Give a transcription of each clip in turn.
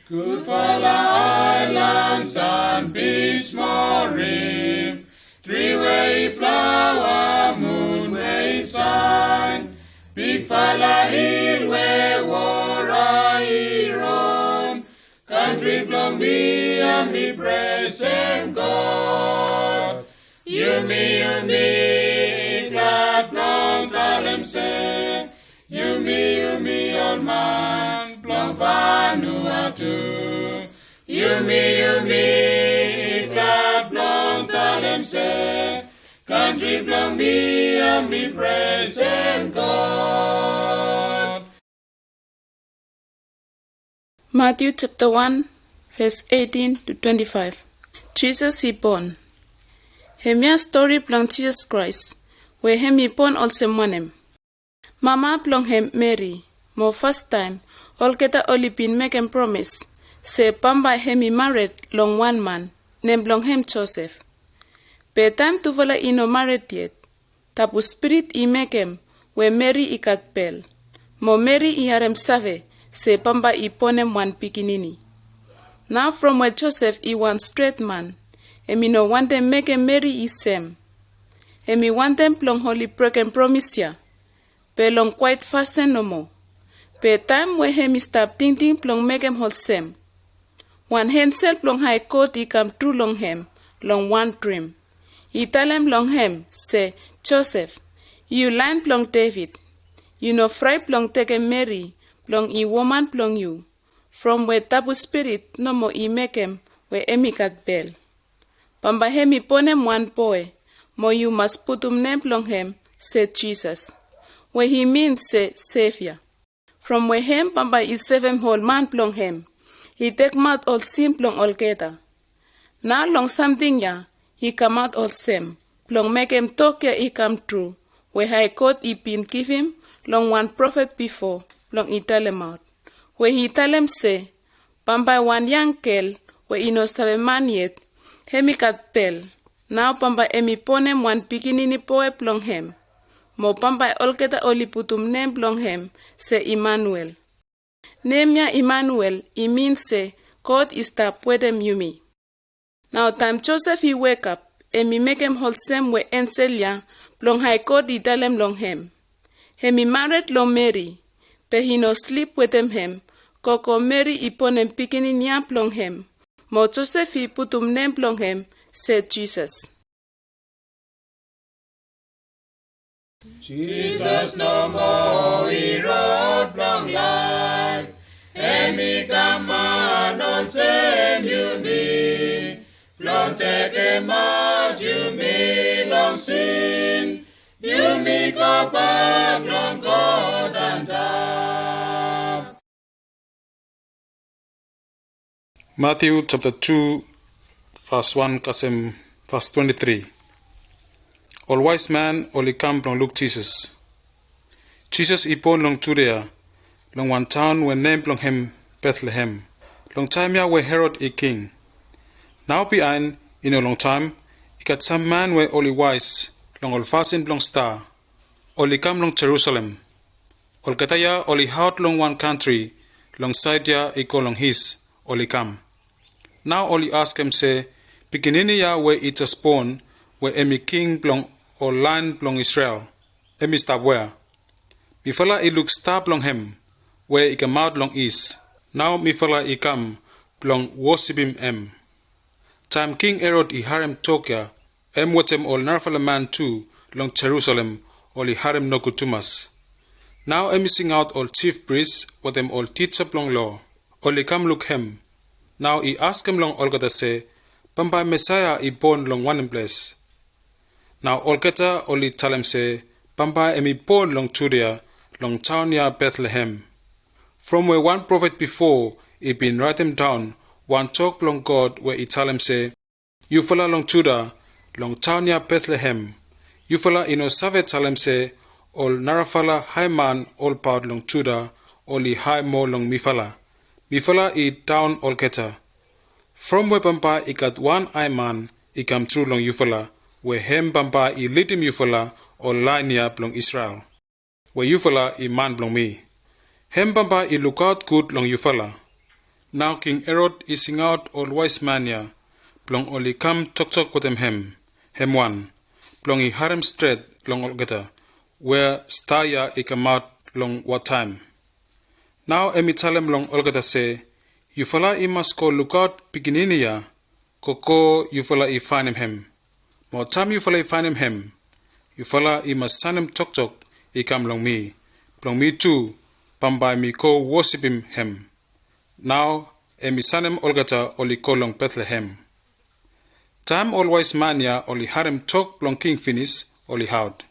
Good Fala Islands and beach more reef, three-way flower, moon-way sign, big Fala hill where war I run, country belong me and me praise and God. You me, glad belong talem say, you me on man, belong Vanuatu. You me, glad belong talem say, country belong me and me praise and God. Matthew chapter 1, verse 18 to 25. Jesus he born. Hemia story belong Jesus Christ, where him he born also monem. Mama belong him Mary, mo first time, all keta only been make him promise, say pamba him he married long one man, name belong him Joseph. Be time to vola ino married yet, tapu spirit I make him, where Mary I kat bell. Mo Mary I harem save, say pamba I ponem one pikinini. Now from where Joseph I one straight man, emi no want them make him marry is same. Emi want them plong holy break and promise ya. Pe long quite fast and no more. Pe time where him stop ting plong make him hold same. One hand self long high coat he come true long him, long one dream. He tell him long him, say, Joseph, you line plong David. You know fry plong take him Mary, plong I woman plong you. From where tabu spirit no more I make him, where emi kat bell. Pamba hemi ponem one boy, mo you must put name plong him, said Jesus. Where he means say Savior. From where him pamba is 7 whole man plong him. He take out all sim plong all keta. Now long something ya, he come out all same. Plong make him talk ya he come true. Where high court he been give him, long one prophet before, plong he tell him out. Where he tell him say, pamba one young girl, where he no sabe man yet, hemi kat bell. Now pamba emi ponem one pikinini poe plong hem. Mo pamba olketa oli putum name plong hem, say Emmanuel. Name ya Emmanuel, I mean say, God is ta puedem yumi. Now time Joseph he wake up, emi make him hold same way enselia, plong high God I tell him long hem. Hemi married long Mary, pe he no sleep with him, koko Mary I ponem pikinini ya plong hem. Mo Joseph he putum name plong him, said Jesus. Jesus no more he wrote long life, and me come on same you me. Plong take him out, you me long sin, you me go back long God and down. Matthew chapter 2, verse 1, kasem verse 23. All wise man only come long look Jesus. Jesus ipon long Judea, long one town where name long him Bethlehem, long time ya where Herod a king. Now behind, in a long time, he got some man where only wise, long all fasten long star, only come long Jerusalem. All kataya only heart long one country, long side ya he call long his, only come. Now only ask him say, Pikinini ya where it was born, where emi king blong or land blong Israel, emi stab where. Mi fella he look stab long him, where he come out long east. Now mi fella he come, blong worship him em. Time King Herod he harem Tokya, em watem all narfala man too, long Jerusalem, all he harem no kutumas. Now emi sing out all chief priests, what them all teach up long law, all he come look him. Now he ask him long Olgata say, Pamba Messiah he born long one place. Now Olgata only tell him say, Pamba emi born long Judea, long town ya Bethlehem. From where one prophet before he been write him down, one talk long God where he tell him say, You fella long Judah, long town ya Bethlehem. You fella ino save tell him say, all narafala high man all part long Judah, only high more long mifala. Mifala he down all keta. From where Pampa he got one eye man, he come through long Yufala, where hem Pampa he lead him Yufala, or line ya long Israel. Where Yufala he man long me. Hem Pampa he look out good long Yufala. Now King Herod is sing out all wise man ya, plong oli come talk with him one, plong I harem straight long olgeta, where star ya I come out long what time. Now emi tell him long olgeta say, you fella I must go look out beginning ya, koko you fella I find him. More time you fella I find him, you fella I must send him talk, I come long me too, pambai me ko worship him. Now emi sanem olgata oli ko long Bethlehem. Time all wise man ya oli harem talk long king finish oli hout.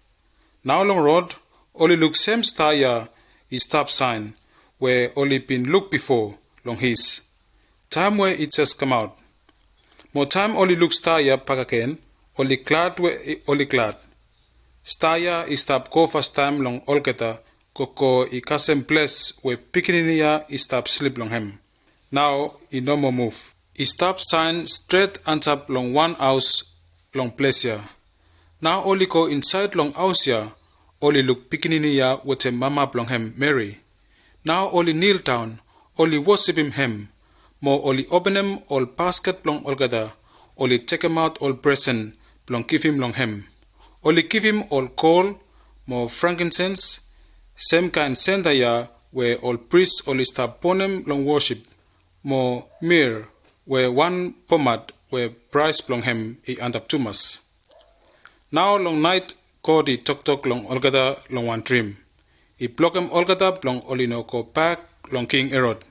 Now long road oli look same star ya is stop sign where oli been look before long his. Time where it just come out. More time oli look star ya pagaken oli glad where oli glad. Star ya is stop go first time long olgata koko I kasem place where picking ya is stop sleep long him. Now he no more move. He stop sign straight and top long one house long place ya. Now only go inside long house ya. Only look picking ya with a mama long him Mary. Now only kneel down. Only worship him. More only open him all basket long olgada. Only take him out all present long give him long him. Only give him all coal, more frankincense. Same kind sender ya where all priests only stop ponem long worship. More myrrh where one pomade where price belong him I end up Thomas. Now long night God I talk long olgada long one dream. I block him olgada long oli no go back long King Herod.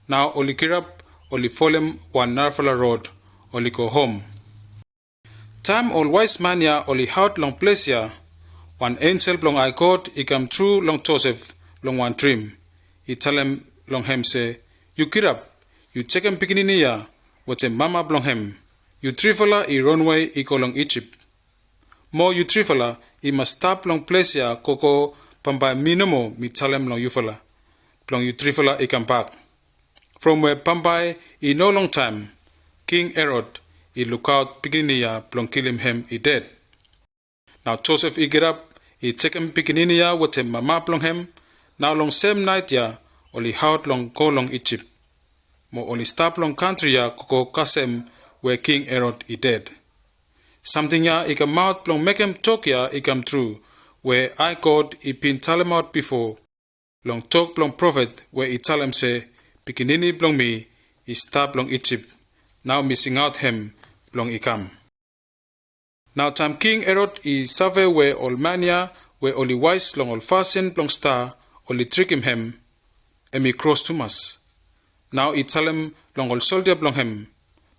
Now oli kirap oli fall him one narfala road oli go home. Time all wise man ya oli out long place ya. One angel long I God I come through long Joseph long one dream. I tell him long him say, you get up, you check him beginning ya, what's a mama blong him. You trifala I run way I go long Egypt. More you trifala I must stop long place ya koko pamba minimo me tell him long yufala. Plong you trifala I come back. From where pambai I no long time, King Herod I look out beginning ya plong kill him I dead. Now Joseph I get up, I check him beginning ya with him mama plong him. Now long same night ya, only out long go long Egypt. Mo only stop long country ya koko kasem where King Herod I dead. Something ya I come out long make him talk ya I come true, where I God I been tell him out before. Long talk long prophet where I tell him say, beginning blong me, I stop long Egypt. Now missing out him long I come. Now time King Herod I suffer where all mania, where only wise long all fasten long star, only trick him, and me cross Thomas. Now I tell him long all soldier blong him,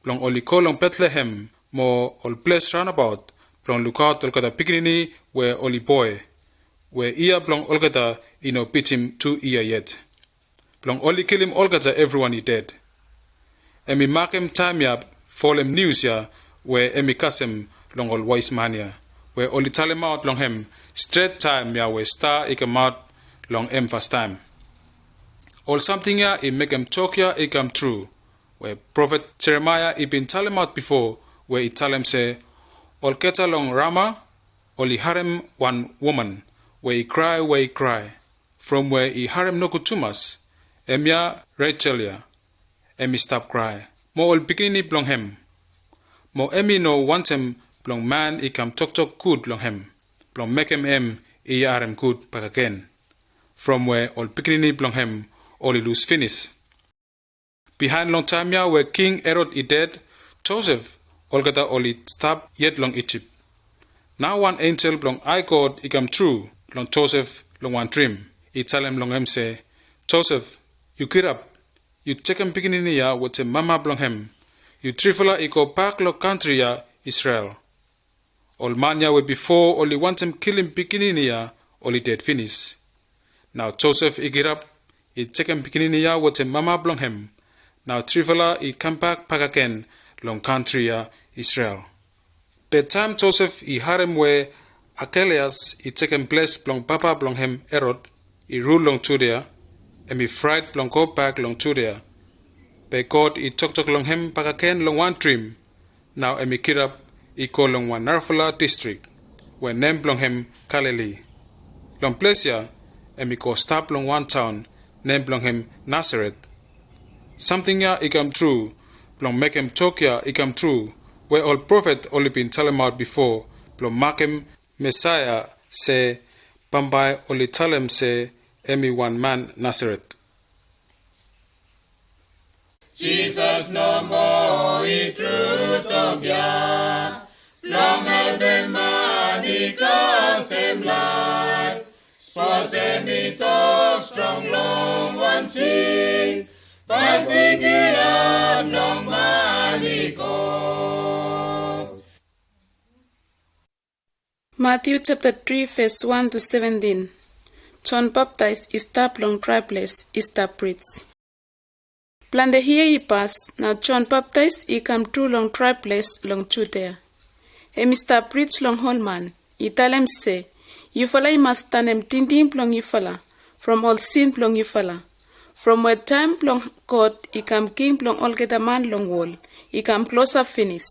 long only call long Bethlehem, more all place round about, long look out olgada pickaninny where only boy, where ear blong olgada I no beat him 2 year yet. Blong only kill him olgada everyone he dead. And me mark him time ya, fall him news ya, where emi kasem long all wise man ya, where only tell him out long him, straight time ya where star I come out long him first time. All something ya I make him talk ya I come true, where prophet Jeremiah I been tell him out before, where he tell him say, all keta long Rama, only harem one woman, where he cry, from where he harem no kutumas, emya Rachel ya, emi stop cry, mo all beginning blong him. Mo emi no want him blong man I come talk good long him, blong make him I harem good back again. From where all beginning blong him, all he lose finish. Behind long time ya where King Herod I dead, Joseph, all gata only stop yet long Egypt. Now one angel blong I God I come true, long Joseph long one dream. I tell him long him say, Joseph, you get up, you take him beginning ya with a mama blong him. You trifla I go back long country ya Israel. All man ya where before only want him kill him beginning ya, only dead finish. Now Joseph I get up, I take him beginning ya with a mama blong him. Now trifla I come back again long country ya Israel. But time Joseph I harem where Achilles I take him place blong papa blong him Herod, I rule long Judea, and me fright blong go back long Judea. But God I talk long him back again long one dream. Now and me kid up I call long one Narfala district, where name blong him Galilee. Long place ya, and me go stop long one town, name blong him Nazareth. Something ya it come true, plong make him talk ya it come true, where all prophet only been tell him out before, plong mark him Messiah say, Pambai only tell him say, Emi one man Nazareth. Jesus no more he truth of ya, long have been man he cause him life, spouse him he talk strong long one sing, Pasikian long man he call. Matthew chapter 3 verse 1 to 17. John baptized is tap long dry place is tap preach. Plan the here he pass, now John baptized he come through long dry place long Judea. He Mr. preach long whole man, he tell him say, you follow you must stand him tinting plong you follow, from all sin plong you follow. From where time plong God, he come king plong all get a man long wall, he come closer finish.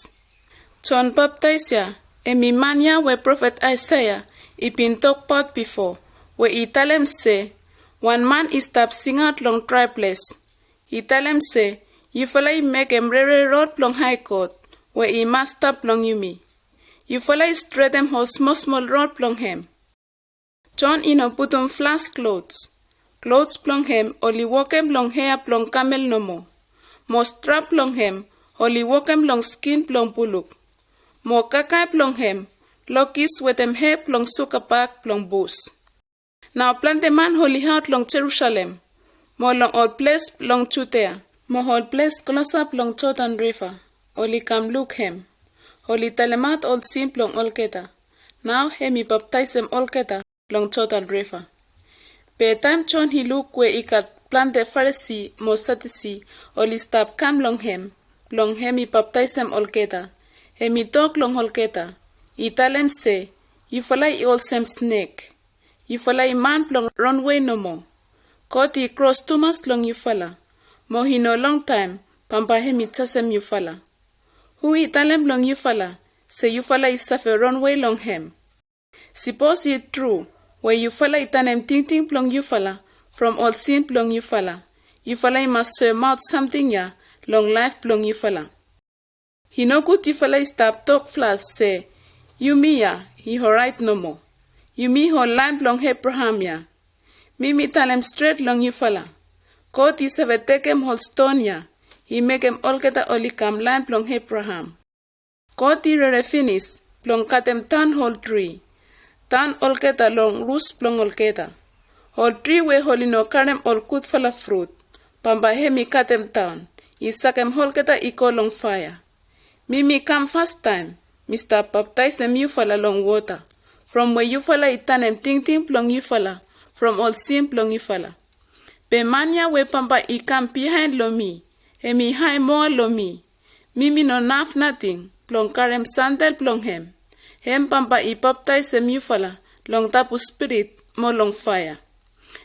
John baptized ya, and me man ya where prophet Isaiah, he been talk about before, where he tell him say, one man is tap sing out long dry place. He tell him say, you follow make him rare road plong high court, where he must tap plong you me. You follow straight them ho small road plong him. John ino put on flash clothes plong him, only walk him long hair plong camel no more. Mo strap plong him, only walk him long skin plong puluk. Mo kakai plong him, lokis with him hair plong sukapak plong bus. Now plant the man holy heart long Jerusalem. Mo long all place long Judea. Mo whole place close up long Jordan River. Only come look him. Only tell him out all sin plong all keta. Now he baptize him all keta long Jordan River. By time John he look where he got plant the Pharisee, mo Sadducee, only stop come long him he baptize him all keta. He talk long all keta. He tell him say, you follow all same snake. You follow man plong run way no more. God he cross too much long you follow. Mo he no long time, pampa him chasem you follow. Who he tell him long you follow, say you follow is suffer run way long him. Suppose it true, where you follow it and him ting plong you follow, from all sin plong you follow. You follow must serve out something ya, long life plong you follow. He no good you follow stop talk flash say, you me ya, he ho right no more. You me ho line plong Abraham ya. Me tell him straight long you follow. God is ever take him whole stone ya. He make him all get a only come line plong Abraham. God he re finish, plong cut him tan whole tree. Tan all get a long roos plong all get a. Whole tree way holy no carry him all good full of fruit. Pamba he cut him down. He suck him whole get a equal long fire. Me come first time. Mr. baptize him you follow long water. From where you follow it turn him ting plong you follow. From all sin plong you follow. Be mania we pamba he come behind lo me. He me high more lo me. Me no naf nothing. Plong karem sandal plong him. Hem pamba he baptize him you follow. Long tapu spirit more long fire.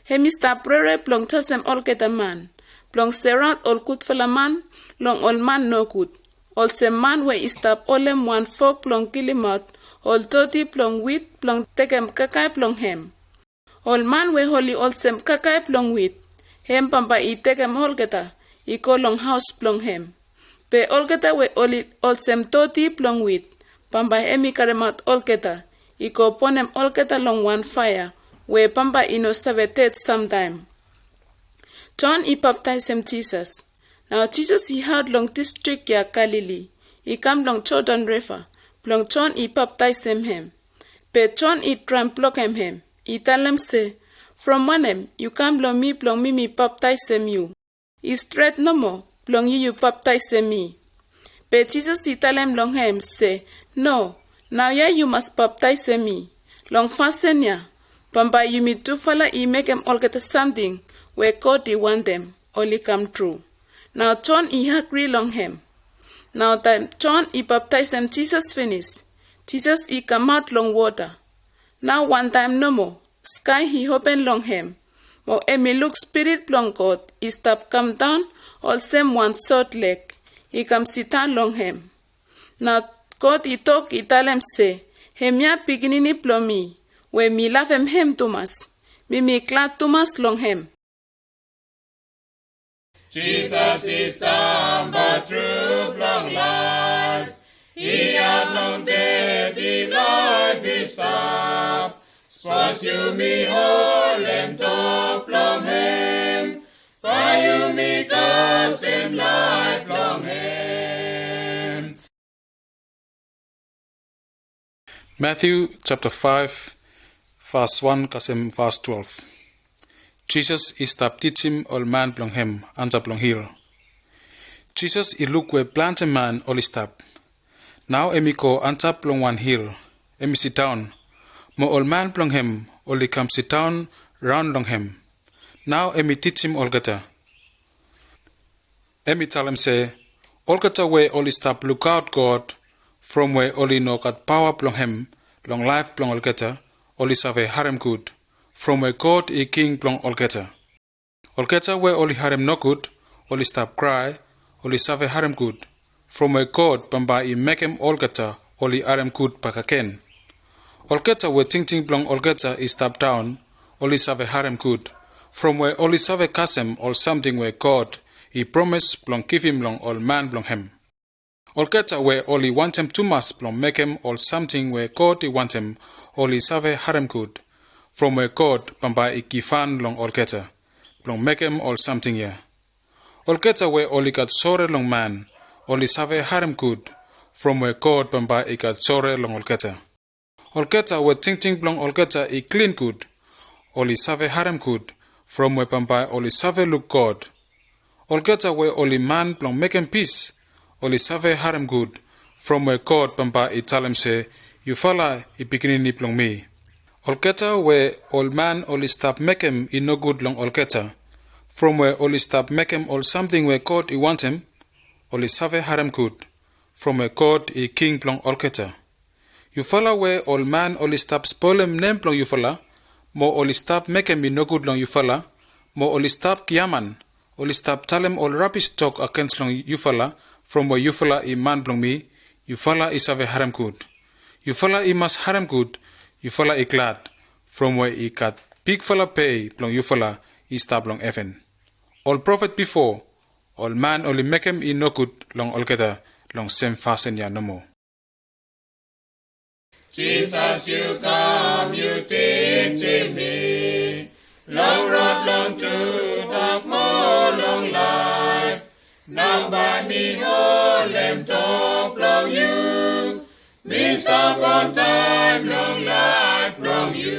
He Mr. Prere plong chas him all get a man. Plong serat all good for man. Long all man no good. All same man we stop all him 1 4 plong kill him out. All 30 plong wheat plong take him kakai plong him. All man we holy all same kakai plong wheat. Hem pamba he take him all geta. He go long house plong him. Pe all geta we all same 30 plong wheat. Pamba hemi karemat all geta. He go pon him all geta long one fire. We pamba ino savetet sometime. John he baptize him Jesus. Now Jesus he had long district ya Galilee. He come long Jordan River. Long John he baptize him. But John he tramplok him. He tell him say, from one you come long me baptize him you. He straight no more, long you baptize me. But Jesus he tell him long him say, no, now ya you must baptize me. Long fasten ya. Pamba you me do follow he make him all get something where God he want them, only come true. Now John he agree long him. Now time John he baptize him Jesus finish. Jesus he come out long water. Now one time no more. Sky he open long him. Mo emi look spirit long God. He stop come down. All same one short leg. He come sit down long him. Now God he talk he tell him say. Him ya piginini plong me. We me love him Thomas. Me glad Thomas long him. Jesus is the true long life. He had long dead, the life is stop. Suppose you me whole and top long him. By you me cause him life long him. Matthew chapter 5, verse 1 kasem verse 12. Jesus is tap teaching all man plong him anta plong hill. Jesus I look we plant a man all stap. Now emi ko anta plong one hill. Emi sit down. Mo all man plong him all come sit down round long him. Now emi teach him all gata. Emi tell him say, all gata we all stap look out God from where only no got power plong him, long life plong all gata, only save harem good. From where God I king plong all gata. All gata where only harem no good, only stop cry, only save harem good. From where God bamba I make him all gata, only harem good pakaken. All gata where ting ting plong all gata I stop down, only save harem good. From where only save kasem or something where God I promise plong give him long all man plong him. All gata where only want him too much plong make him all something where God I want him, only save harem good. From where God bamba I gifan long all gata, plong make him all something here. All gata where only got sore long man, only save harem good. From where God bamba I got sore long all gata. All gata where ting ting plong all gata I clean good, only save harem good. From where bamba only save look God. All gata where only man plong make him peace, only save harem good. From where God bamba I tell him say, you falla I beginning plong me. All gata where all man only stop make him I no good long all gata. From where only stop make him all something where God I want him, only save harem good. From where God I king plong all gata. You falla where all man only stop spoil him name plong you falla, mo only stop make him I no good long you falla, mo only stop kiaman, only stop tell him all rubbish talk against long you falla. From where you falla I man plong me, you falla I save harem good. You falla I must harem good, you falla I glad. From where I got big falla pay plong you falla I stop long heaven. All prophet before, all man only make him I no good long all gata long same fasten ya no more. Jesus, you come, you teach me. Long road, long truth, dark more, long life. Now by me whole am top long you. Me stop on time, long life, long you.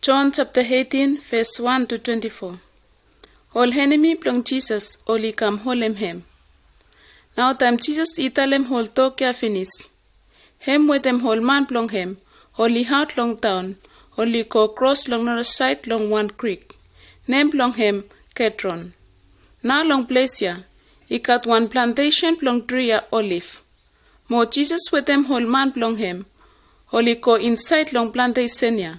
John chapter 18, verse 1 to 24. All enemy plong Jesus, only come holem him. Now time Jesus italem hol tokya finish. Hem with them whole man plong him, only heart long town, only go cross long another side long one creek. Name plong him Ketron. Now long place ya, he got one plantation plong tree ya olive. Mo Jesus with them whole man plong him, only go inside long plantation ya.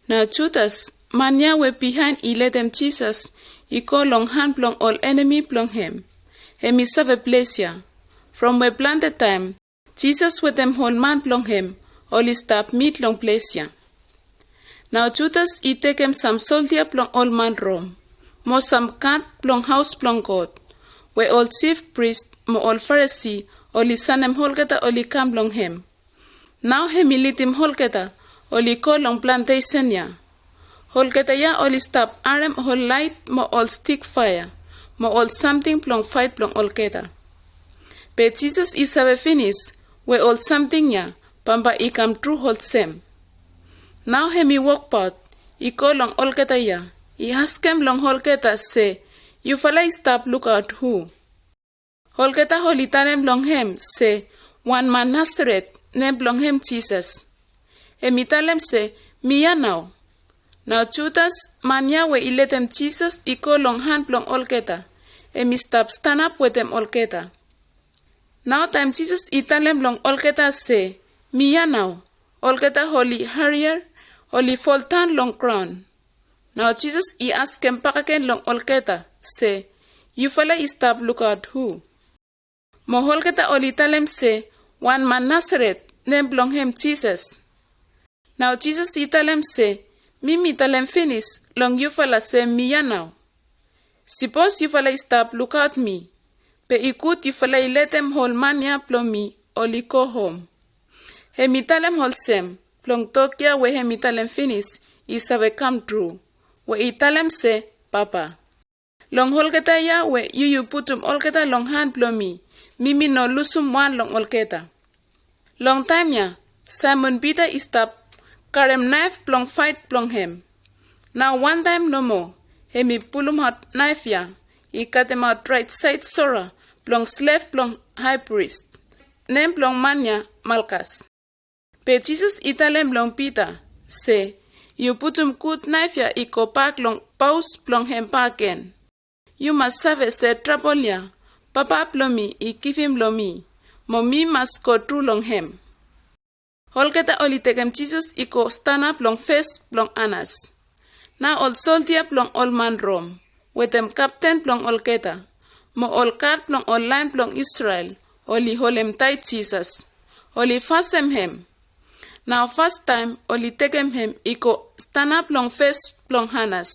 Now Judas, mania we behind he let them Jesus, he go long hand plong all enemy plong him. Him is have a place ya. From where planted time, Jesus with them whole man plong him, all stop meet long place ya. Now Judas he take him some soldier plong all man Rome, mo some cat plong house plong God, where all chief priest, mo all Pharisee, all son him holgeta all come long him. Now him he lit him holgeta, all call long plantation ya. Holgeta ya all stop arm whole light mo all stick fire, mo all something plong fight plong all keta. But Jesus is have finish, where all something ya, pamba he come true whole same. Now him he walk part, he call long all keta ya. He ask him long holgeta say, you falla stop look out who. Holgeta holita name long him say, one man Nazareth name long him Jesus. Him he tell him say, me ya now. Now Judas mania we he let him Jesus he call long hand plong all keta. Him he stop stand up with them all keta. Now time Jesus he tell him long all keta say, me ya now. All keta holy harrier, holy fall tan long crown. Now Jesus he ask him pakaken long all keta say, you falla stop look out who. Mo holgeta oli tell him say, one man Nazareth name long him Jesus. Now Jesus italem say, Mimi italem finish, long you fella say me ya now. Suppose you fella stop look at me. Pe ikut you fella let them hold mania plong me, or li go home. Hemitalem holsem, plong tokia we hemitalem finish, is have come true. We italem say, Papa. Long holketa ya we you putum olketa long hand plong me. Mimi no lusum one long olketa. Long time ya, Simon Peter stop, karem knife plong fight plong him. Now one time no more, hemi pulum hot knife ya, I cut him out right side sora, plong slave plong high priest. Name plong mania Malchus. Pe Jesus italem long Peter, say, you putum kut knife ya iko pak long paus plong hem paken. You must save se trouble ya, papa plomi I give him lomi, mommy must go through long hem. Holketa oli tegem Jesus iko stand up long face plong Anas. Now all soldier plong all man Rome, with them captain plong olketa, mo all cat plong all land plong Israel, oli holem tight Jesus, oli fasem hem. Now first time oli tegem hem iko stand up long face plong Hanas,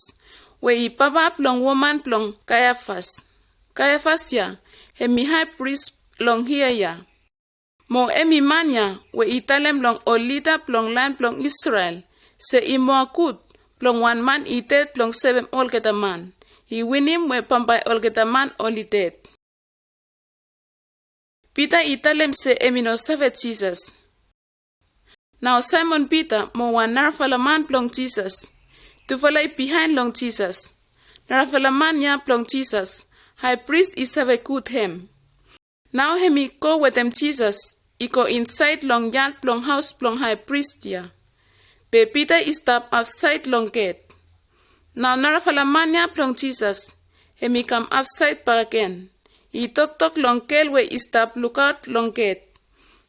we I papa plong woman plong Caiaphas. Caiaphas ya, hemi high priest long here ya. Mo emi mania we italem long all leader plong land plong Israel, se imo akut plong one man I dead plong 7 all get a man. He win him we pambay all get a man only dead. Peter italem se emi no save Jesus. Now Simon Peter mo one narfala man plong Jesus. To follow behind long Jesus. Narfala man ya plong Jesus. High priest is have a good him. Now hemi go with them Jesus. I go inside long yard plong house plong high priest ya. Pe Peter is stop outside long gate. Now narafala man ya plong Jesus. Hemi come outside back again. I tok long kel we I stop look out long gate.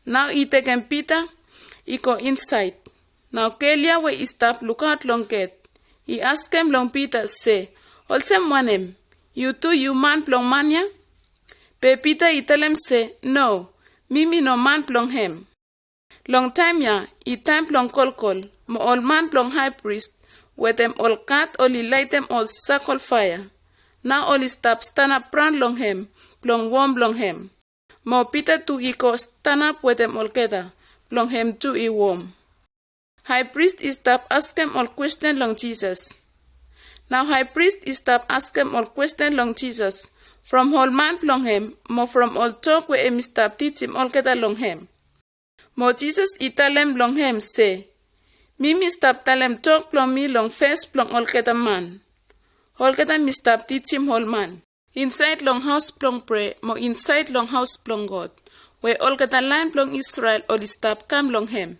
Now I take him Peter. I go inside. Now kelia we I stop look out long gate. I ask him long Peter say, Olsem wanem, you too you man plong mania? Pe Peter I tell him say, no, mimi no man plong him. Long time ya, I time plong kol, mo all man plong high priest, with them all cat only light them all circle fire. Now only stop stand up brand long him, plong warm long him. Mo Peter too I go stand up with them all gather, plong him too I warm. High priest is stop ask him all question long Jesus. Now high priest is stop ask him all question long Jesus. From whole man plong him, mo from all talk we him stop teach him all gather long him. Mo Jesus italem long him say, Mimi stop talem talk plong me long face plong all gather man. All gather me stop teach him whole man. Inside long house plong pray, mo inside long house plong God. Where all gather land plong Israel all stop come long him.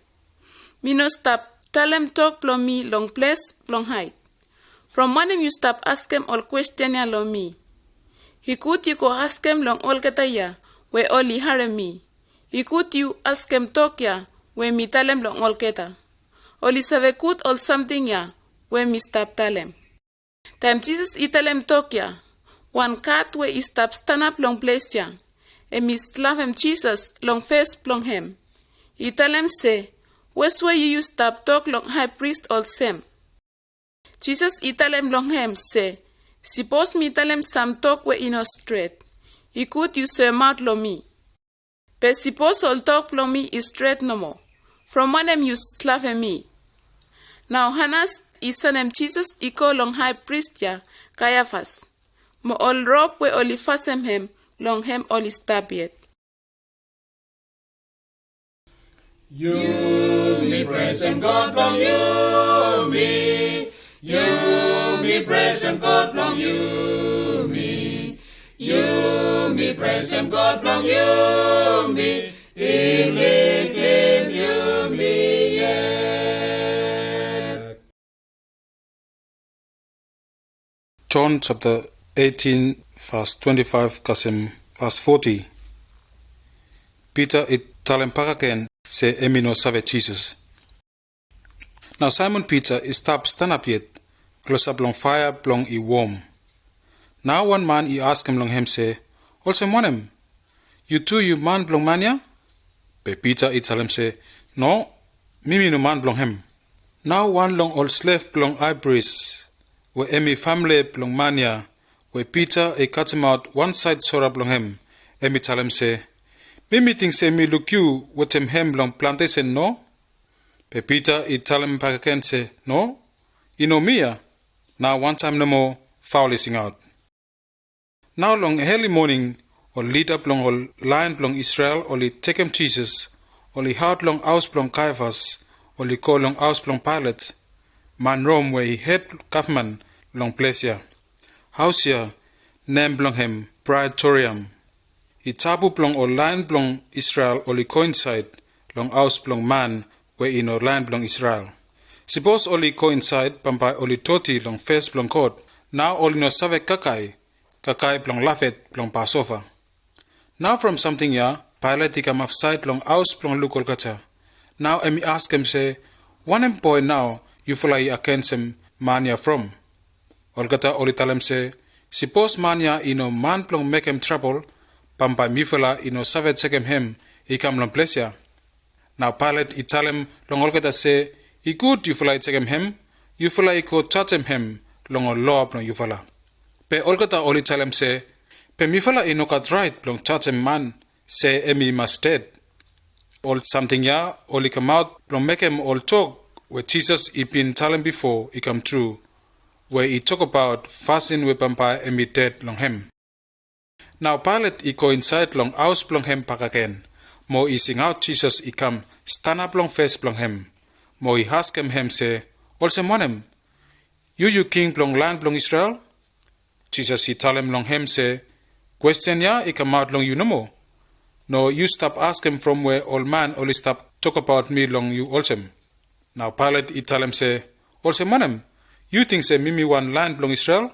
Me no stop talem talk plong me long place plong height. From one you stop ask him all question ya long me. He could you go ask him long all gata ya, where only hare me. He could you ask him talk ya, where me talem long all gata. Only save could all something ya, where me stop talem. Time Jesus italem talk ya, one cat where he stop stand up long place ya, and me slap him Jesus long face plong him. He talem say, where's where you stop talk long high priest all same. Jesus italem long him say, suppose me talem some talk we ino straight. He could use your mouth lo me. But suppose all talk lo me is straight no more. From one them you slap me. Now Hanas is son Jesus iko long high priest ya, Caiaphas. Mo all rope we only fasten him, long him only stab yet. You me praise and God long you me. You me praise and God long you me. You me praise and God long you me. In claim you me yet. John chapter 18 verse 25 kasim verse 40. Peter it talem pakaken se emino save Jesus. Now Simon Peter is stop stand up yet, close up long fire plong I warm. Now one man he ask him long him say, also monem, you too you man plong mania? Pe Peter it tell him say, no, mimi no man plong him. Now one long old slave plong high priest, where emi family plong mania, where Peter a cut him out one side sora plong him, emi tell him say, me meeting say me look you with him long plantation no? Pe Peter he tell him back again say, no? You know me ya? Now one time no more, foul sing out. Now long early morning, or lead up long all lion long Israel, or take him Jesus, or heart long house long Caiaphas, or call long house long Pilate, man Rome where he head government long place ya. House ya, name long him, Praetorium. He tabu long or lion long Israel, or coincide long house long man where in or lion long Israel. Suppose only coincide pampai only toti long face long court. Now only no save kakai long lafet long Passover. Now from something ya, Pilate come off side long house long look Kolkata. Now emi ask him say, one boy now you fly against him mania from. Olkata only tell him say, suppose mania ino man plong make him trouble, pampai mifala ino save take him, he come long place ya. Now Pilate he tell him long Olkata say, he good you fly take him, you fly ko touch him long or law long you fala. Pe Olkata only tell him say, pe mifala ino kat right long touch him man, say emi must dead. All something ya, only come out long make him all talk where Jesus he been telling before he come true, where he talk about fasting with pampai emi dead long him. Now Pilate he coincide long house long him back again. Mo he sing out Jesus he come stand up long face long him. Mo he ask him say, also want him, you king long land long Israel? Jesus he tell him long him say, question ya he come out long you no more. No, you stop asking from where old man only stop talk about me long you also. Now Pilate he tell him say, also want him, you think say me one land long Israel?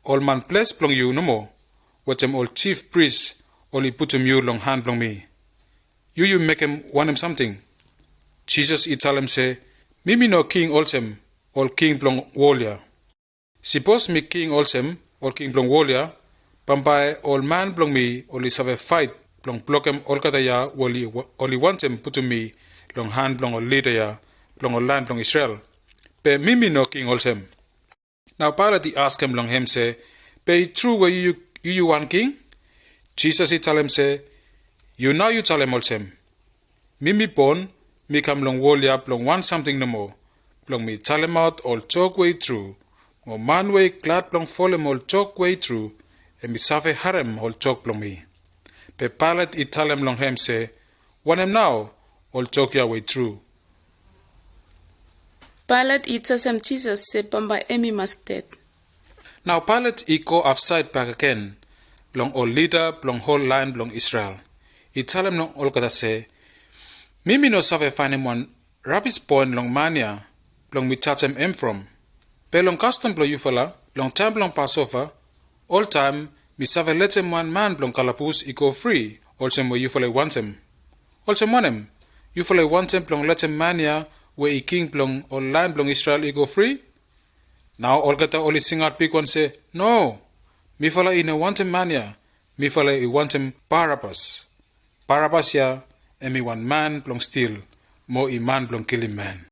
All man place long you no more. What him all chief priest only put him you long hand long me. You make him want him something. Jesus he tell him say, me no king also, all king long warrior. Suppose me king also, all king long warrior, pampai all man long me only have a fight long block him all kata ya only want him put to me long hand long all leader ya long all land long Israel. Pe me no king also. Now Pilate he ask him long him say, pe true were you one king? Jesus he tell him say, you tell him also. Me born, me come long warrior long want something no more. Long me tell him out all talk way through. Or man way glad long fall him all talk way through. And me suffer harem all talk long me. Pe Pilate he tell him long him say, want him now, all talk your way through. Pilate he tells him Jesus say pampai emi must dead. Now Pilate he go outside back again, long all leader long whole land long Israel. He tell him long all kata say, me no suffer find him one rabbis born long mania, long me touch him from. Pe long custom long you fella, long time long Passover, all time me suffer let him one man long kalapus he go free, also where you fella want him. Also want him, you fella want him long let him mania where he king long or land long Israel he go free? Now all kata only sing out big one say, no, me fella he no want him mania, me fella he want him Barabbas. Barabbas ya, and me one man long steal, mo I man long kill him man.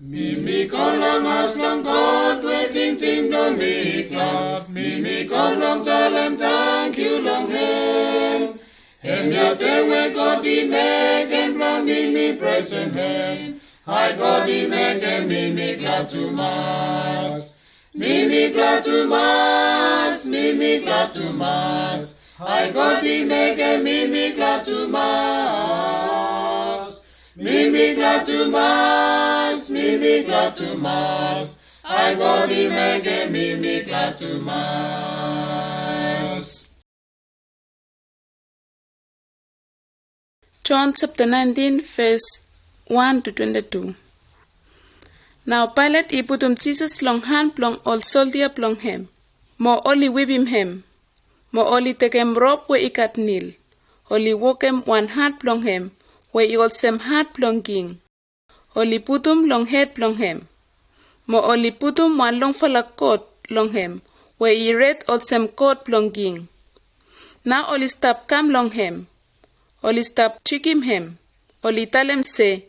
Me call long house long God, waiting ting long me glad. Me call long tell him thank you long him. And yet we God he make and long me present him. I God he make and me glad to mass. Me glad to mass, me glad to mass. I God he make and me glad to mass. Me glad to mass, me glad to mass. I God he make and me glad to mass. John chapter 19 verse 1 to 22. Now Pilate he put Jesus long hand long all soldier long him. Mo only whip him. Mo only take him rope where he cat kneel. Only walk him one hand long him, where he all same hand long king. Only put long head long him. Mo only put one long fella coat long him, where he red all same coat long king. Now only stop come long him. Only stop chick him. Only tell him say,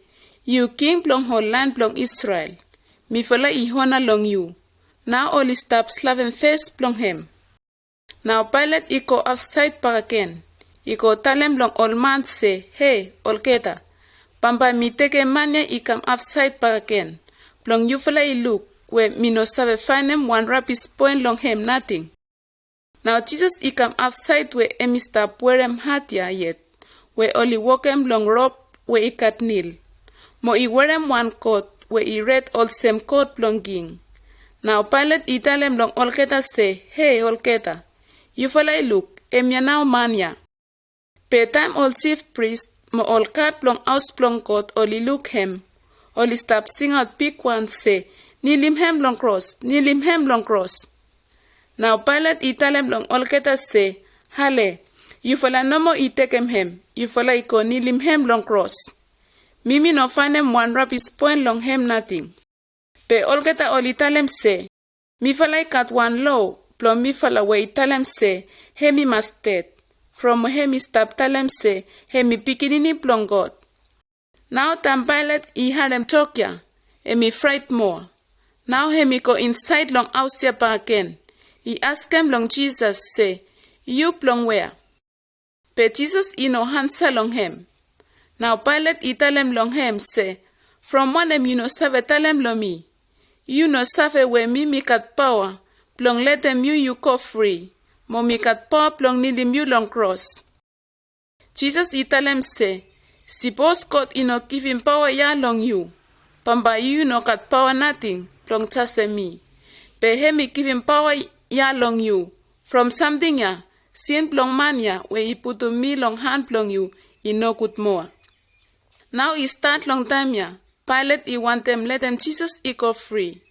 You king plong whole land plong Israel. Mi fala ihona long you. Now all stop slaven face plong him. Now Pilate iko outside paraken. Iko talem long all man say, hey, olketa. Pampa mi teke mania ikam outside paraken. Plong you fala I look, where mi no sabe find him one rapid point long him nothing. Now Jesus ikam outside where emi stop where him hatia yet. Where only walk him long rope where I cat kneel. Mo I wear him one coat where I read all same coat plonging. Now Pilate italem long olketa say, hey olketa. You fala look, emya now mania. Pe time all chief priest, mo all cat plong aus plong coat, oli look him. Oli stop sing out pick one say, nilim hem long cross, nilim hem long cross. Now Pilate italem long olketa say, hale, you fala no mo itekem hem, you fala iko nilim hem long cross. Mimi no find him one rapid point long hem nothing. Pe olketa oli talem say, mi fala kat one low, plom mi fala we talem say, hemi masted. From hemi stop talem say, hemi pikinini plong God. Now tam Pilate I had him tokya, hemi fright more. Now hemi go inside long ousia again. He ask him long Jesus say, you plong where? Pe Jesus no hansa long him. Now Pilate I talem long him say, from one you no save talem lo me. You no save where me kat power, plong let them you go free. Mo mi kat power plong nidim you long cross. Jesus I talem say, suppose God no give him power ya long you. Pamba you no kat power nothing, plong chase me. Pe hemi give him power ya long you. From something ya, sin plong mania, where he put to me long hand plong you, I no good more. Now I start long time ya. Pilate I want them let them Jesus I go free.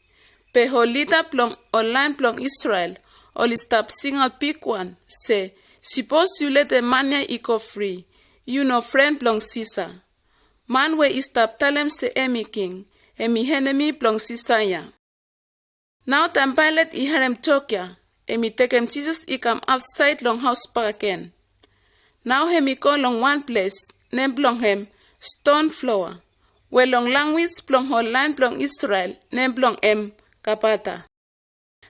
Pe holita plong online plong Israel, all stop sing out pick one, say, suppose you let the mania I go free, you no friend plong Caesar. Man where I stop tell him say emi king, emi enemy plong Caesar ya. Now time Pilate I had him talk ya, emi take him Jesus I come outside long house again. Now hemi go long one place, name plong him, stone floor. Where long language plong whole land plong Israel, name plong em, kapata.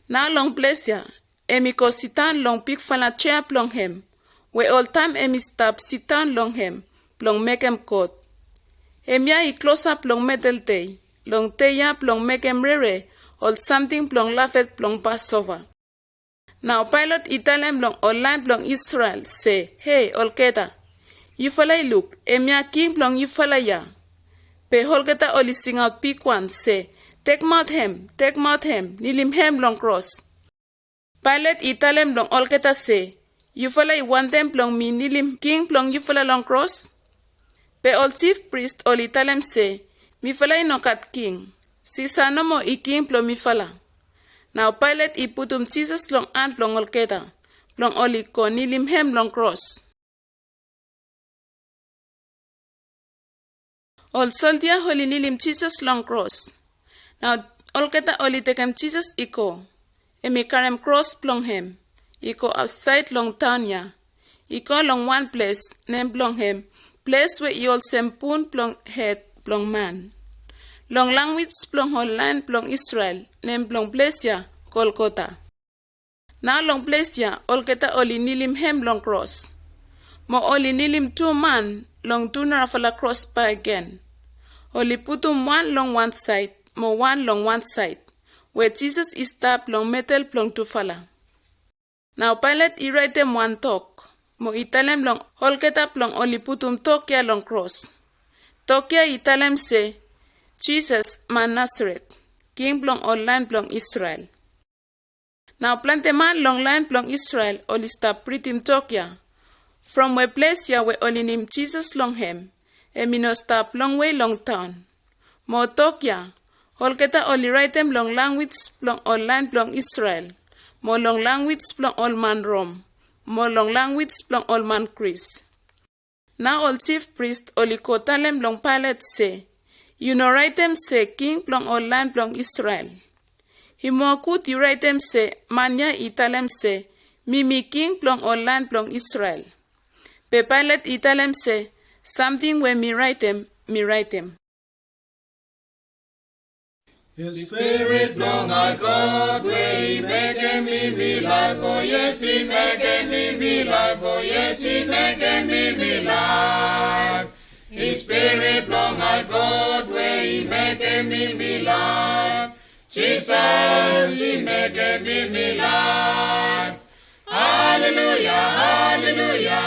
Now long place ya, emi ko sitan long pick fala chair plong him. Where all time emi stop sitan long him, plong make him coat. Emia I close up plong metal tay, long tay ya plong make him rere, all something plong lafet plong Passover. Now Pilate italem long all land plong Israel, say, hey, olketa, you fala look, emia king plong you fala ya. Pe holgeta oli sing out pick one, say, take mouth him, nilim hem long cross. Pilate italem long olgeta say, you fala want them plong me nilim king plong you fala long cross? Pe ol chief priest oli italem say, mi fala no kat king, sisa no mo I king plong mi fala. Now Pilate I putum Jesus long an plong olgeta, plong oli ko nilim hem long cross. All soldier holy nilim Jesus long cross. Now olketa oli tekem Jesus iko. Emi karem cross plong him. Iko outside long town ya. Iko long one place name plong him. Place where you all sempun plong head plong man. Long language plong whole land plong Israel name plong place ya Golgotha. Now long place ya olketa oli nilim hem long cross. Mo oli nilim two man long two narafala cross pa again. Oli putum one long one side, mo one long one side, where Jesus is tap long metal plong to fala. Now Pilate I write them one talk, mo italem long holketa plong oli putum talk ya long cross. Talk ya italem say, Jesus man Nazareth, king plong all land plong Israel. Now plante man long land plong Israel oli stop pritim talk ya. From where place ya where oli nim Jesus long hem, emi no stop long way long town. Mo talk ya, holketa oli write them long language plong all land plong Israel. Mo long language plong all man Rome. Mo long language plong all man Chris. Now all chief priest oli kotalem long Pilate say, you no write them say king plong all land plong Israel. He mo kut you write them say manya italem say, mimi king plong all land plong Israel. Pe Pilate italem say, something when me write them, His spirit long I God, where he make me life, oh yes, he make me life, oh yes, he make me life. His spirit long I God, where he make me life. Jesus, he make me life. Hallelujah, hallelujah,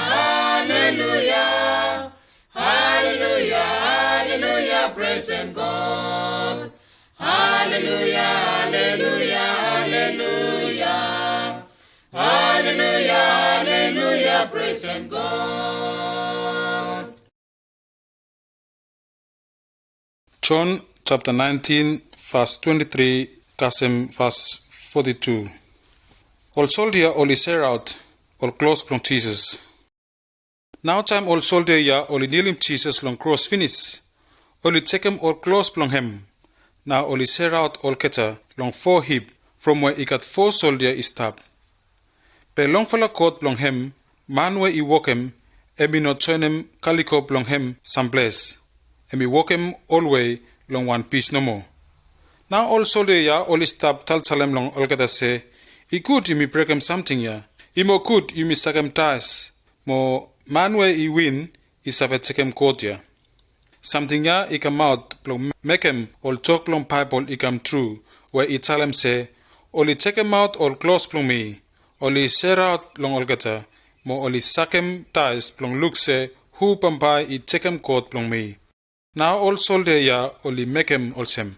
hallelujah. Hallelujah, hallelujah, praise him God. Hallelujah, hallelujah, hallelujah. Hallelujah, hallelujah, praise him God. John chapter 19, verse 23, kasem verse 42. All soldier oli ser out, all close plong Jesus. Now time all soldier ya oli kneel him Jesus long cross finish. Oli take him all close plong him. Now oli ser out all keta long 4 hip from where he got 4 soldier is tap. Pe long fella coat plong him, man where he walk him, emi not turn him calico plong him some place. Emi walk him all way long 1 piece no more. Now all soldier ya oli stop tal salem long all keta say, I good you me break him something ya. I mo good you me suck him ties. Mo man where he win, is have a take him court ya. Something ya I come out plong make him all talk long pipe all I come true, where he tell him say, only take him out all close plong me, only share out long all gata, mo only suck him ties plong look say, who pampai I take him court plong me. Now all soldier ya only make him all same.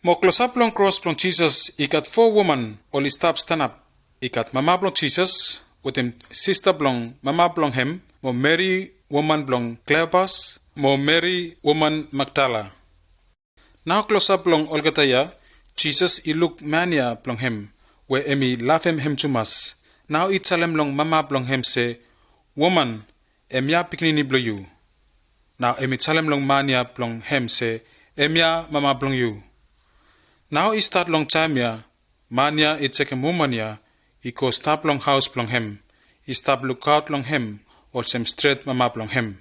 Mo close up long cross plong Jesus, I got 4 woman, only stop stand up. I got mama plong Jesus, with him sister plong mama plong him, mo Mary woman plong Cleopas, mo Mary woman Magdala. Now close up long olgata ya, Jesus I look mania plong him, where emi laugh him too much. Now I tell him long mama plong him say, woman, emya pikini blow you. Now emi tell him long mania plong him say, emya mama plong you. Now I start long time ya, mania I take him woman ya, I go stop long house plong him. I stop look out long him, or some straight mama plong him.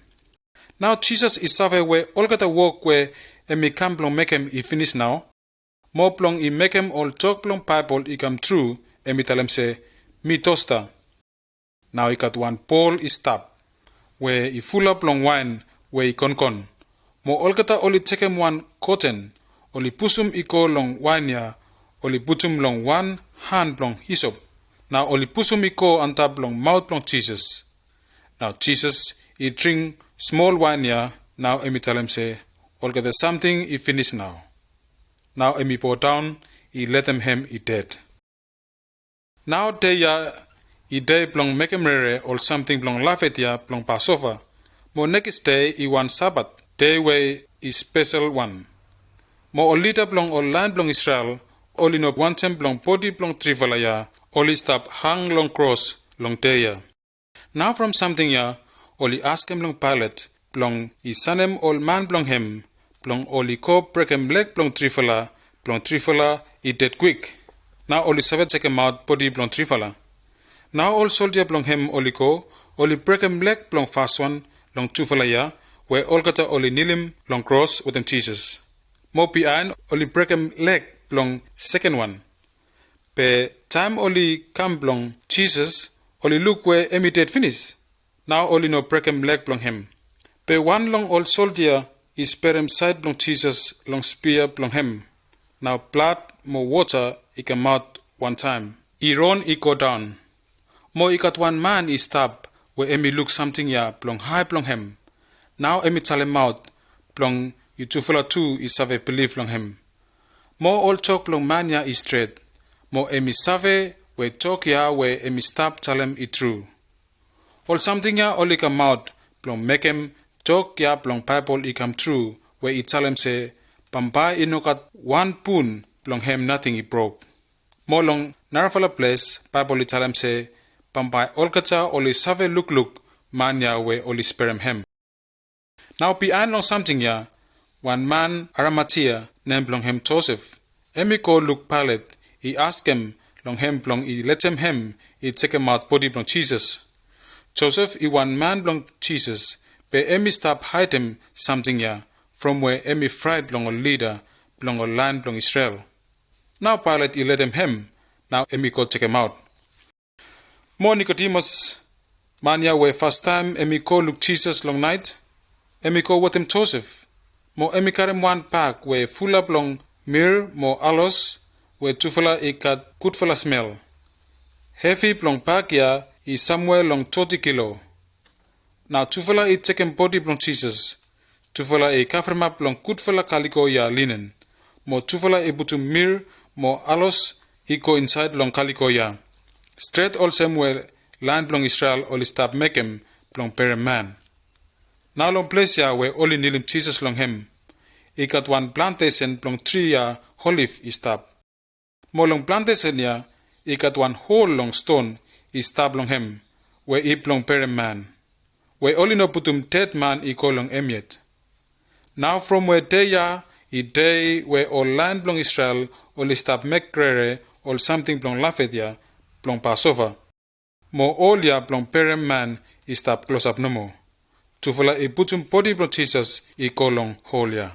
Now Jesus is save where all gata walk where emi come plong make him I finish now. More plong I make him all talk plong pipe all I come true, emi tell him say, me toaster. Now I got 1 pole I stop, where I full up long wine, where I con. Mo all gata only take him 1 cotton, only pusum I go long wine ya, only putum long 1 hand plong hyssop. Now only pusum I go on top long mouth plong Jesus. Now Jesus I drink small wine ya, now emi tell him say, all gata something I finish now. Now emi pour down, I let him I dead. Now day ya, I day plong make him rere or something plong lafet ya plong Passover. Mo next day I want Sabbath, day way is special one. Mo all lita plong all land plong Israel, only no one time plong body plong trivala ya, only stop hang long cross long day ya. Now from something ya, only ask him long Pilate, plong I son him all man plong him, plong only ko break him leg plong trifala I dead quick. Now only 7 take him out body plong trifala. Now all soldier plong him only ko, only break him leg plong fast one, long tufala ya, where all gata only kneel him long cross with him Jesus. Mo pian only break him leg plong second one. Pe time only come plong Jesus, only look where emi dead finish. Now only no break him leg plong him. Pe 1 long old soldier is spare him side plong Jesus long spear plong him. Now blood more water I come out 1 time. I run I go down. Mo I got 1 man I stab where emi look something ya plong high plong him. Now emi tell him out plong I tufula 2 is save believe plong him. Mo all talk plong man ya is straight. Mo emi save where talk ya where emi stab tell him I true. All something ya only come out plong make him talk ya plong Bible I come true where I tell him say, pampai I no got 1 poon plong him nothing I broke. Mo long narafala place Bible I tell him say, pampai all kata only save look man ya where only spare him. Now behind long something ya, 1 man Arimathea named plong him Joseph. Emi go look Pilate, I ask him long him plong I let him I take him out body plong Jesus. Joseph I 1 man plong Jesus, be emi stop hide him something ya, from where emi fried long a leader, belong a land belong Israel. Now Pilate he let him. Now Emiko check him out. More Nicodemus, mania where first time Emiko look Jesus long night. Emiko with him Joseph. Mo Emikarem one pack where full up long myrrh mo alos where tufala ikat good fala smell. Heavy long pack ya is somewhere long 30 kilo. Now tufala it taken body long Jesus. Tufala e kafremap long good fala calico ya linen. Mo tufala e butu myrrh mo alos iko inside long calico ya. Straight all somewhere land long Israel all stop mekem long parent man. Now long place ya where only nilim Jesus long him. Ikat one plantation long tree ya olive is stop. Mo long plantation ya ikat one whole long stone is stop long him where ip long parent man. Where only no putum dead man iko long emiet. Now from where they ya I day where all land long Israel all stop mekrere all something long lafetia long Passover. Mo all ya long parent man is stop close up no more. Tufala I putum body long Jesus iko long whole ya.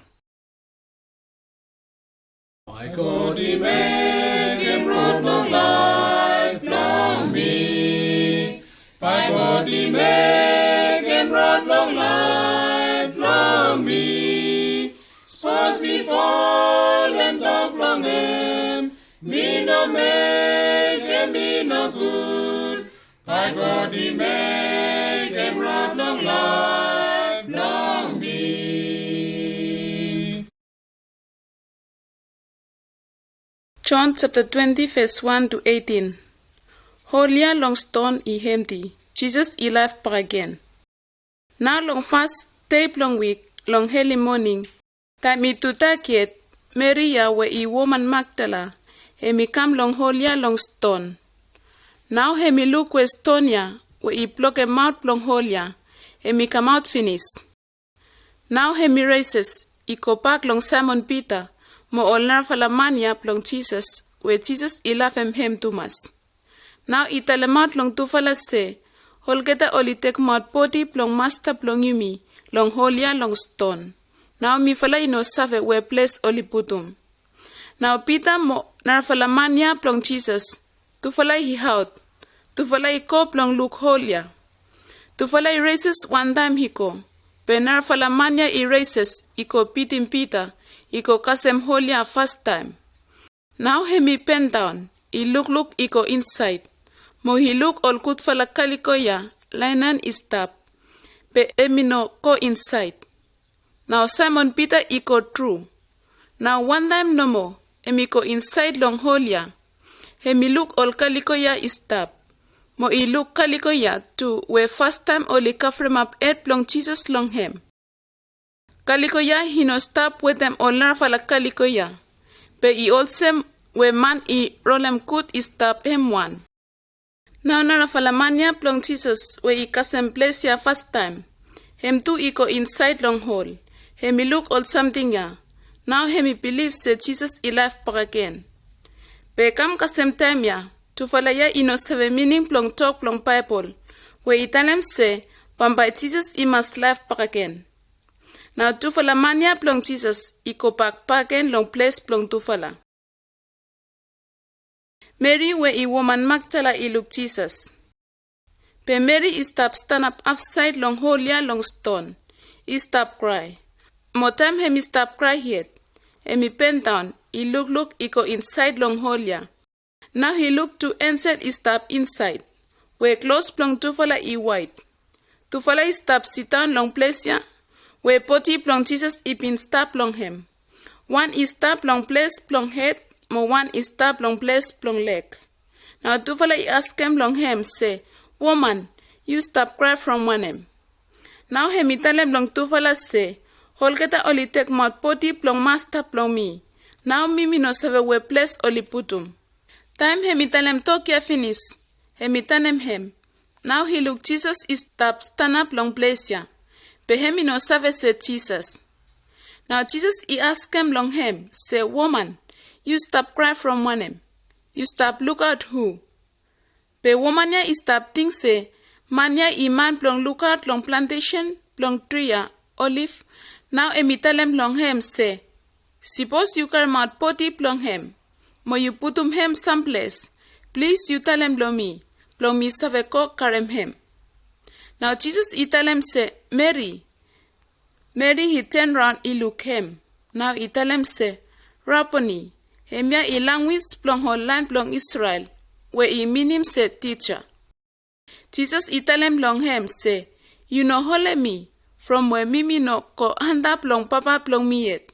My God, He make Him road long life, long me. By God, He make Him road long life, long me. Suppose me fall and talk long Him, me no make Him me no good. By God, He make Him road long life, long me. John chapter 20 verse 1 to 18. Holia long stone I empty. Jesus I life back again. Now long fast, tape long week, long early morning. Time I to takiet, Maria where I woman Magdala. Hemi come long holia long stone. Now hemi look where Stonia, where I pluck a mouth long holia. Hemi come out finish. Now hemi races, I go back long Simon Peter. Mo olnar falamania plong Jesus, where Jesus ilafem hem tumas. Now italemat long tufala se, holgeta olitek mat poti plong master plong yumi, long holia long stone. Now mi fala ino save where place oliputum. Now Peter mo nar falamania plong Jesus, tufala hi haut, tufala I ko plong look holia. Tufala I races one time hiko, penar falamania I races, iko pitim Peter, iko kasem holia first time. Now hemi pen down, I look iko inside. Mo he look all good fala kaliko ya, linen is tap. Pe emino ko inside. Now Simon Peter iko true. Now one time no more, emiko inside long holia. Hemi look all kaliko ya is tap. Mo I look kaliko ya too, where first time only kafrem up 8 long Jesus long hem. Kaliko ya he no stop with them all fala kaliko ya. Pe I also where man I rolem kut I stop him one. Now nara fala mania plong Jesus where I kasem place ya first time. Hem too iko inside long hole. Hemi look all something ya. Now hemi believe say Jesus I life back again. Pe kam kasem time ya. To fala ya I no save meaning plong talk plong Bible. Where I tell him say, by Jesus I must life back again. Now tufala mania plong Jesus, iko backpacken long place plong tufala. Mary where I woman Magdala I look Jesus. Pe Mary stop stand up upside long holia long stone. I stop cry. Mo time hemi stop cry yet. Hemi pen down, I look iko inside long holia. Now he look to inside I stop inside. Where close plong tufala I white. Tufala I stop sit down long place ya. Where poti plong Jesus ipin stop long him. One is stop long place plong head, mo one is stop long place plong leg. Now tufala I ask him long him say, woman, you stop cry from one him. Now him italem long tufala say, holgeta oli take mat poti plong master plong me. Now mimi no save where place oli putum. Time him italem talk ya finish. Him itanem him. Now he look Jesus is stop stand up long place ya. Pe hemi no save said Jesus. Now Jesus he ask him long him, say, woman, you stop cry from one him. You stop look at who. Pe woman ya stop think say, man ya man plong look at long plantation, plong tree ya, olive. Now emi tell him long him say, Suppose you come out potty plong him. Mo you putum him someplace. Please you tell him plong me save ko karem him. Now Jesus he tell him say, Mary. Mary he turn round he look him. Now he tell him say, Rabboni, hemia he language plong whole land plong Israel, where he mean him say teacher. Jesus he tell him long him say, you know hole me, from where mimi no ko handa plong papa plong me yet.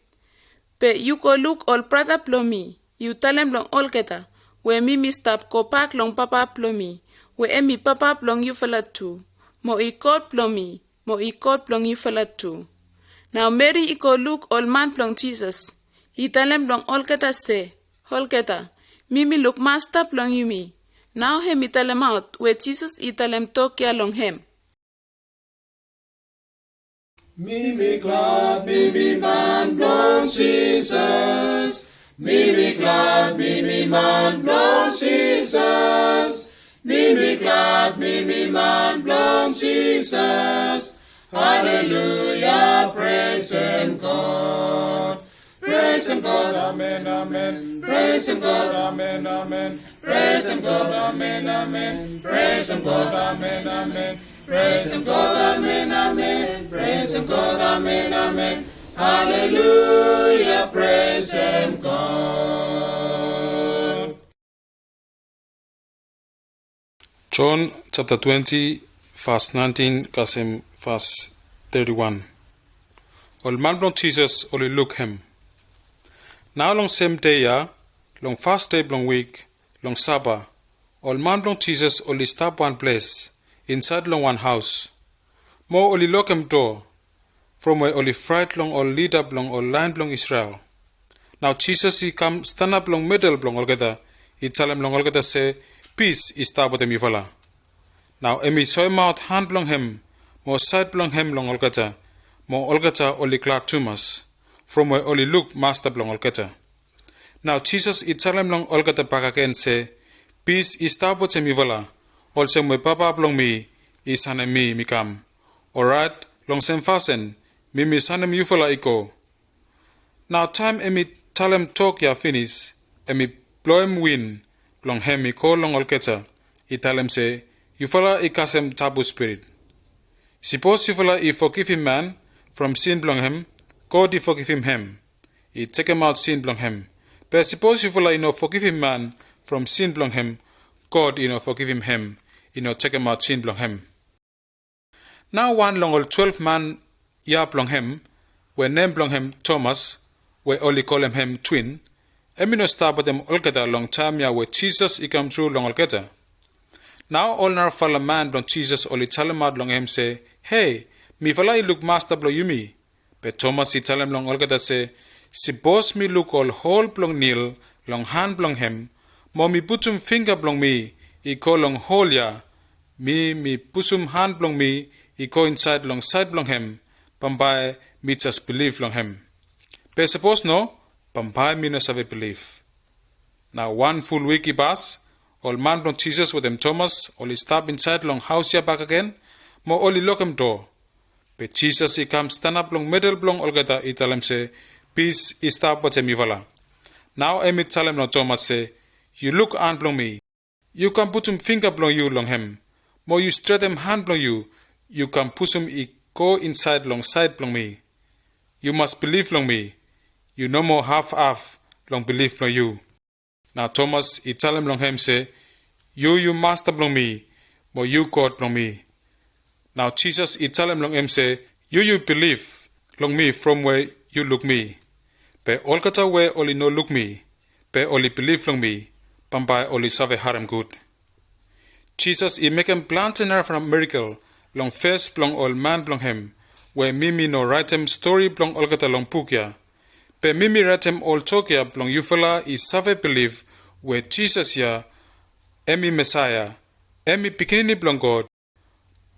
But you go look all brother plong me, you tell him long all keta, where mimi stop ko pak long papa plong me, where emi papa plong you fella too. Mo I called plong me, mo I called plong you fella too. Now Mary I go look all man plong Jesus. He tell him long all keta say, all keta, mimi look master plong you me. Now him I tell him out, where Jesus I tell him talk ya long him. Mimi glad, Mimi man plong Jesus. Mimi glad, Mimi man plong Jesus. Mimi glad, Mimi man plong Jesus. Hallelujah, praise him God. Praise him God, amen, amen. Praise him God, amen, amen. Praise him God, amen, amen. Praise him God, amen, amen. Praise him God, amen, amen. Praise him God, amen, amen. Hallelujah, praise him God. John chapter 20, verse 19, kasem verse 31. Ol man blong Jesus oli look him. Now long same day ya, long fast day blong week, long Sabbath, ol man blong Jesus oli stop one place, inside long one house. Mo oli lock him door, from where oli fright long ol lead up long ol line blong Israel. Now Jesus he come stand up long middle blong olgeta, he tell him long olgeta say, peace is stop with him yuvala. Now emi soy mouth hand blong him, mo side blong him long olgeta, mo olgeta oli clark tumas, from where oli look master blong olgeta. Now Jesus he tell him long olgeta back again say, peace is stop with him yuvala, also my papa blong me, is hane me mikam. Alright, long sem fasten, me sanem yuvala iko. Now time emi tell him talk ya finish, emi blow him win, long him he call long olgeta, he tell him say, yufala ikasem tabu spirit. Suppose yufala he forgive him man from sin blong him, God he forgive him. He take him out sin blong him. But suppose yufala he no forgive him man from sin blong him, God he no forgive him, he no take him out sin blong him. Now one long old 12 man ya blong him, where name blong him Thomas, where only call him twin, emi no start but them olgeta long time ya where Jesus he come through long olgeta. Now all nar fala man blong Jesus only tell him out long him say, hey, mi fala he look master blong you me. But Thomas he tell him long olgeta say, suppose me look all whole blong nil, long hand blong him, mo mi putum finger blong me, he call long hole ya, mi pusum hand blong me, he go inside long side blong him, pambai me just believe long him. But suppose no, pambai me no save believe. Now one full week he pass, all man blong Jesus with him Thomas, only stop inside long house ya back again, mo only lock him door. But Jesus he come stand up long middle blong olgeta, he tell him say, peace he stop with him yuvala. Now emi tell him no Thomas say, you look hand blong me, you can put him finger blong you long him, mo you straight him hand blong you can push him he go inside long side blong me. You must believe long me, you no more half long believe blong you. Now Thomas he tell him long him say, you master blong me, mo you God blong me. Now Jesus he tell him long him say, you believe long me from where you look me. But all kata where only no look me, but only believe long me, pambai only save harem good. Jesus he make him plant in her from miracle, long first blong all man blong him, where mimi no write him story blong all kata long pukya. But mimi write him all tokya blong yufala he save believe, where Jesus ya, emi Messiah, emi pikinini blong God.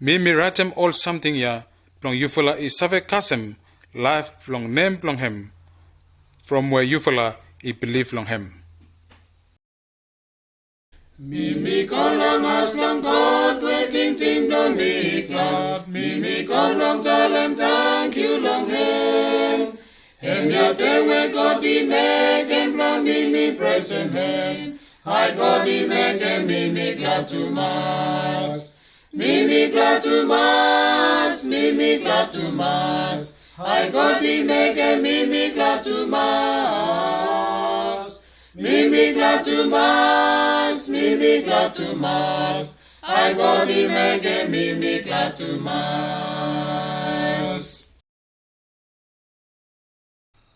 Mimi write him all something ya, blong yufala he save kasem, life blong name blong him, from where yufala he believe long him. Mimi come long house long God, waiting ting don't be glad. Mimi come long tell him thank you long him. Hem jag tewe God di meken blom mi present hem. I God di meken mi glad to mass. Mi glad to mass, mi glad to mass. I God di meken mi glad to mass. Mi glad to mass, mi glad to mass. I God di meken mi glad to mass.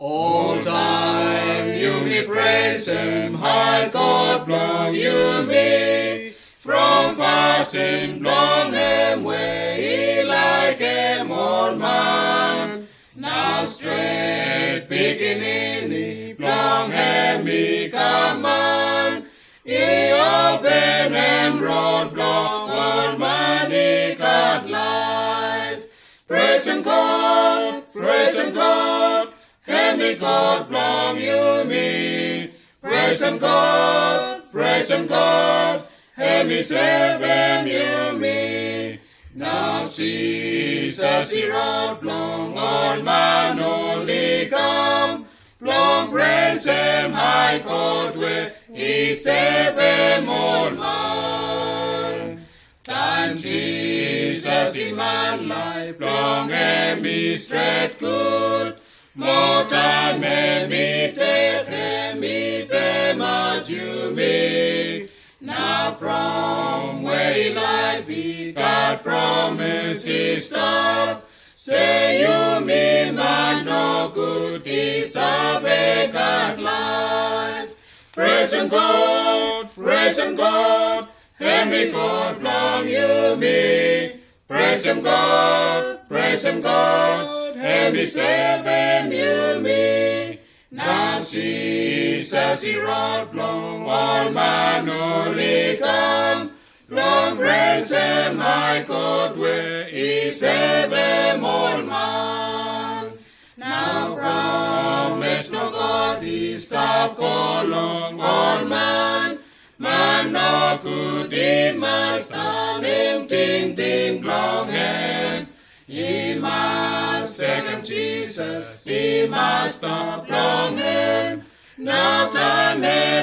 All time you me praise him, high God blong you me. From fasting blong him way like him old man. Now straight beginning blong him me command. He open him road blong old man he got life. Praise him God, praise him God. Hem me God blong you me. Praise him God, praise him God. Hem me save him you me. Now Jesus he rod blong all man only come. Blong praise him high God where he save him all man. Time Jesus in man life blong hem me straight good. More time me take him me bear my you me. Now from where he life he got promises stop. Say you me man no good deserve a God life. Praise him God, praise him God. Hem me God blong you me. Praise him God, praise him God. Hem me save him you me. Now Jesus he rod blong all man only come. Blong praise him high God where he save him all man. Now promise no God he stop calling all man. Man no good he must him ting ting blong him. He must second Jesus, he must stop long him. Now time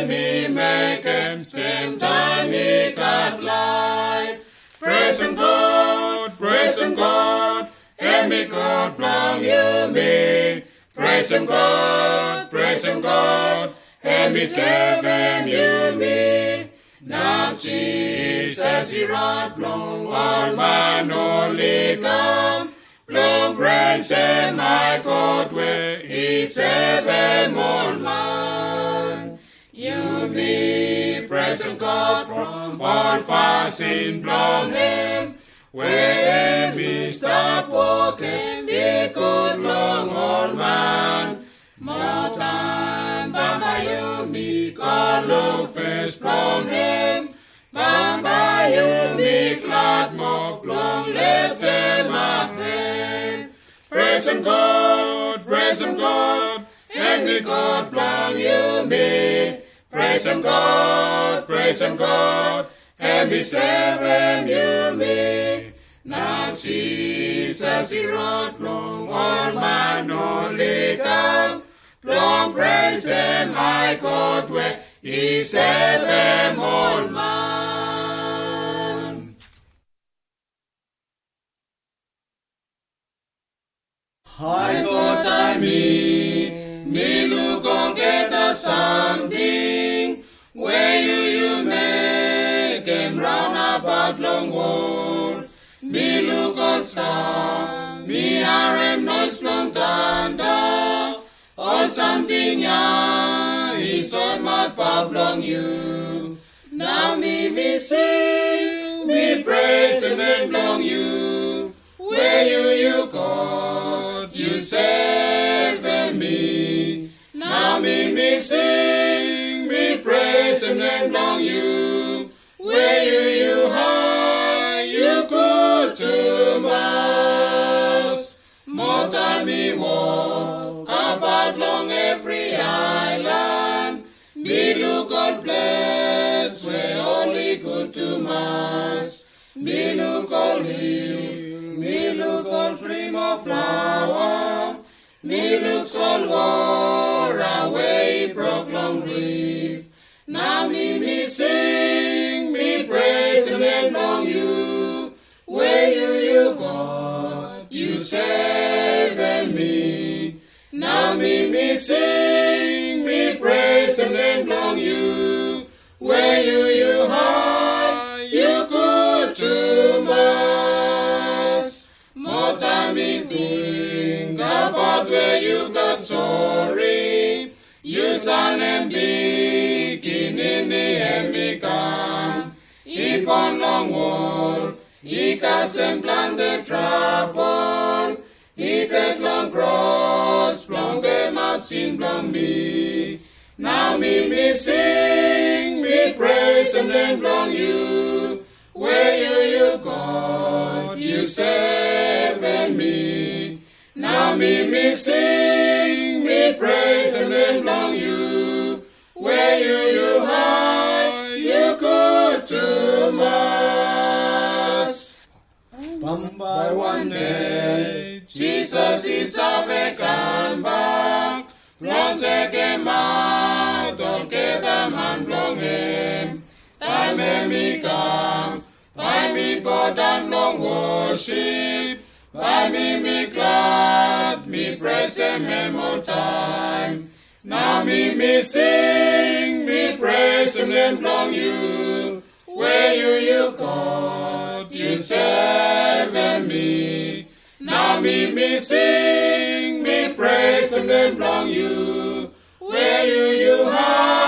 he make him, same time he got life. Praise him God, praise him God, and me God blong you me. Praise him God, and me save him you me. Now Jesus he rod blong all man only come. Blong praise him my God where he save him all man. You me praise him God from all fasting blong him. Where he stop walking be good long old man. More time by you me God look face blong him. By you me glad more blong lift him up him. Praise him God, and me God blong you me. Praise him God, and me save him you me. Now Jesus he rod blong all man only come. Blong praise him high God where he save him all man. High God I me look on get us something where you make him round about long world. Me look on star, me are him noise from thunder. All something ya is on my pablong you. Now me sing, me praise him and blong you. Where you God, you save me. Now me sing, me praise him and blong you. Where you high, you good to us. More time me walk about long every island. Me look God bless, where only good to mass. Me look all hill, me look all stream of flower. Me looks all war away proclaim grief. Now me sing, me praise and name long you. Where you God, you save me. Now me sing, me praise and name long you. Where you hide, you good to us. More time me think about where you got sorry. You son and begin in the emigam. Ipon long wall, ikas and plan the trouble. Itek long cross, plong them out sin plong me. Now me sing, me praise and then plong you. Where you God, you save me. Now me sing, me praise and then plong you. Where you hide, you good to us. By one day, Jesus is a come back. Long take him out, don't get a man long him. Time me come, by me God and long worship. By me glad, me praise him all time. Now me sing, me praise him and long you. Where you God, you save me. Now me sing, me praise him and long you. Where you hide.